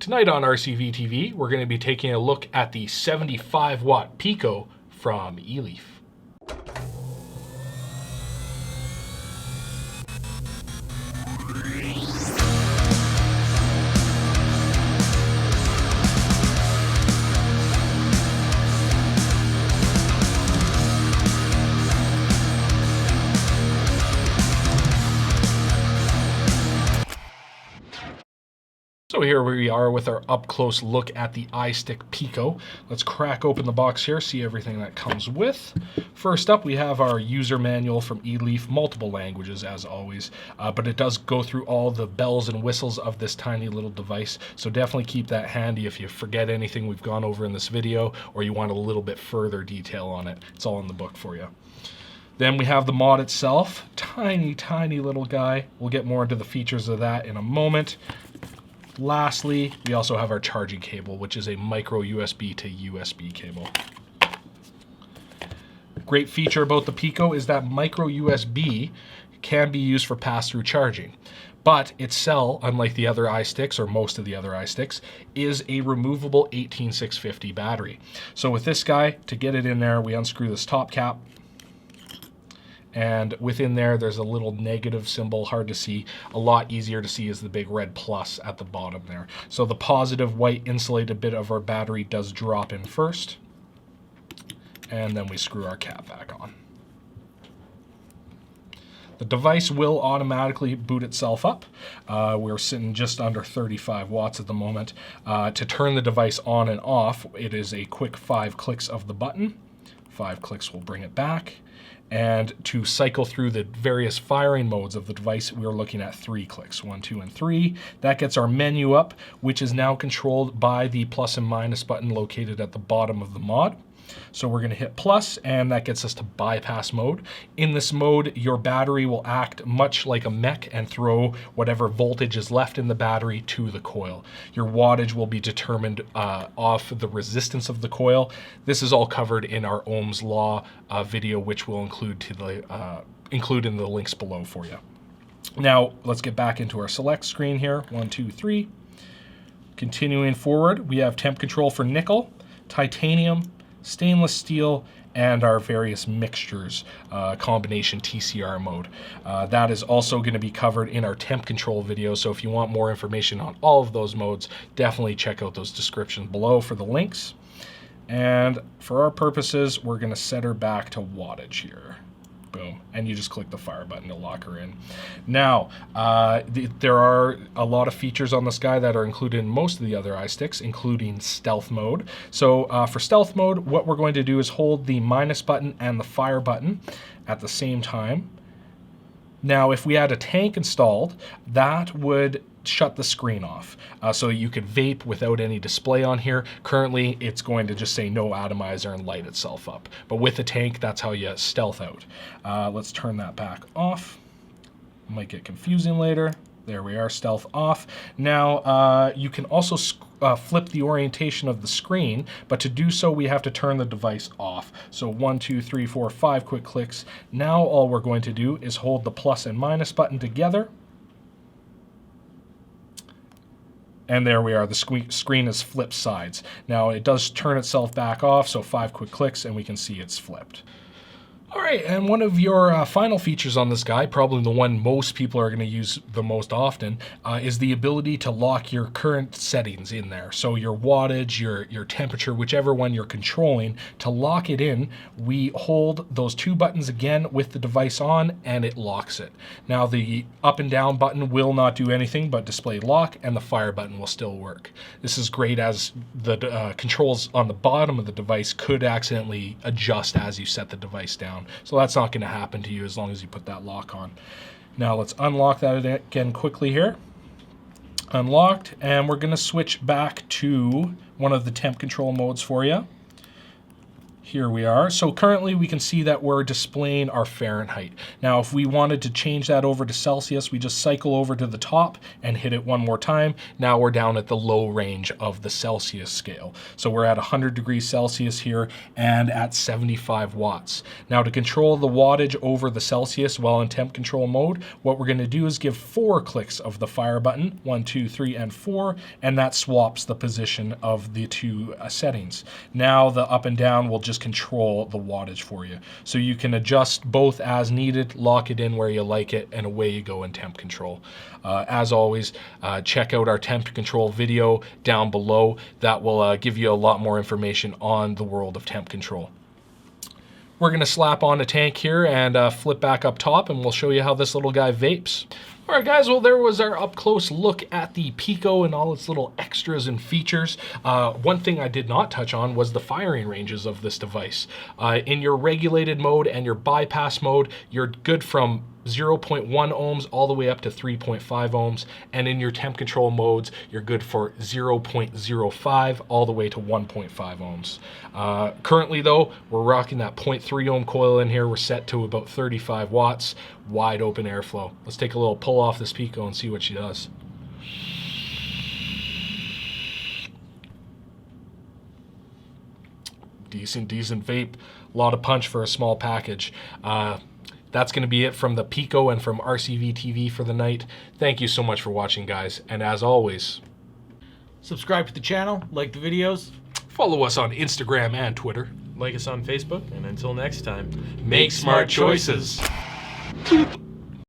Tonight on RCVTV, we're going to be taking a look at the 75-watt Pico from Eleaf. So here we are with our up-close look at the iStick Pico. Let's crack open the box here, see everything that comes with. First up, we have our user manual from Eleaf, multiple languages as always, but it does go through all the bells and whistles of this tiny little device, so definitely keep that handy if you forget anything we've gone over in this video, or you want a little bit further detail on it. It's all in the book for you. Then we have the mod itself, tiny little guy. We'll get more into the features of that in a moment. Lastly, we also have our charging cable, which is a micro USB to USB cable. Great feature about the Pico is that micro USB can be used for pass-through charging, but its cell, unlike the other iSticks or most of the other iSticks, is a removable 18650 battery. So with this guy, to get it in there, we unscrew this top cap, and within there's a little negative symbol, hard to see. A lot easier to see is the big red plus at the bottom there. So the positive white insulated bit of our battery does drop in first, and then we screw our cap back on. The device will automatically boot itself up. We're sitting just under 35 watts at the moment. To turn the device on and off, it is a quick 5 clicks of the button. 5 clicks will bring it back. And to cycle through the various firing modes of the device, we're looking at 3 clicks, 1, 2, and 3. That gets our menu up, which is now controlled by the plus and minus button located at the bottom of the mod. So we're gonna hit plus, and that gets us to bypass mode. In this mode, your battery will act much like a mech and throw whatever voltage is left in the battery to the coil. Your wattage will be determined off the resistance of the coil. This is all covered in our Ohm's Law video, which we'll include in the links below for you. Now, let's get back into our select screen here. 1, 2, 3. Continuing forward, we have temp control for nickel, titanium, stainless steel, and our various mixtures, combination TCR mode. That is also going to be covered in our temp control video, so if you want more information on all of those modes, definitely check out those descriptions below for the links. And for our purposes, we're going to set her back to wattage here. Boom. And you just click the fire button to lock her in. Now, there are a lot of features on this guy that are included in most of the other iSticks, including stealth mode. So for stealth mode, what we're going to do is hold the minus button and the fire button at the same time. Now, if we had a tank installed, that would shut the screen off. So you could vape without any display on here. Currently, it's going to just say no atomizer and light itself up. But with a tank, that's how you stealth out. Let's turn that back off. Might get confusing later. There we are, stealth off. Now, you can also flip the orientation of the screen, but to do so, we have to turn the device off. So 1, 2, 3, 4, 5 quick clicks. Now all we're going to do is hold the plus and minus button together. And there we are, the screen is flipped sides. Now it does turn itself back off, so 5 quick clicks and we can see it's flipped. All right, and one of your final features on this guy, probably the one most people are going to use the most often, is the ability to lock your current settings in there. So your wattage, your temperature, whichever one you're controlling, to lock it in, we hold those 2 buttons again with the device on, and it locks it. Now the up and down button will not do anything but display lock, and the fire button will still work. This is great as the controls on the bottom of the device could accidentally adjust as you set the device down. So that's not going to happen to you as long as you put that lock on. Now let's unlock that again quickly here. Unlocked, and we're going to switch back to one of the temp control modes for you. Here we are. So currently we can see that we're displaying our Fahrenheit. Now, if we wanted to change that over to Celsius, we just cycle over to the top and hit it one more time. Now we're down at the low range of the Celsius scale. So we're at 100 degrees Celsius here and at 75 watts. Now to control the wattage over the Celsius while in temp control mode, what we're going to do is give 4 clicks of the fire button, 1, 2, 3, and 4, and that swaps the position of the two settings. Now the up and down will just control the wattage for you. So you can adjust both as needed, lock it in where you like it, and away you go in temp control. As always, check out our temp control video down below. That will give you a lot more information on the world of temp control. We're going to slap on a tank here and flip back up top, and we'll show you how this little guy vapes. All right, guys, well, there was our up-close look at the Pico and all its little extras and features. One thing I did not touch on was the firing ranges of this device. In your regulated mode and your bypass mode, you're good from 0.1 ohms all the way up to 3.5 ohms, and in your temp control modes you're good for 0.05 all the way to 1.5 ohms. Currently though, we're rocking that 0.3 ohm coil in here. We're set to about 35 watts, wide open airflow. Let's take a little pull off this Pico and see what she does. Decent vape, a lot of punch for a small package. That's going to be it from the Pico and from RCVTV for the night. Thank you so much for watching, guys. And as always, subscribe to the channel, like the videos. Follow us on Instagram and Twitter. Like us on Facebook. And until next time, Make smart choices.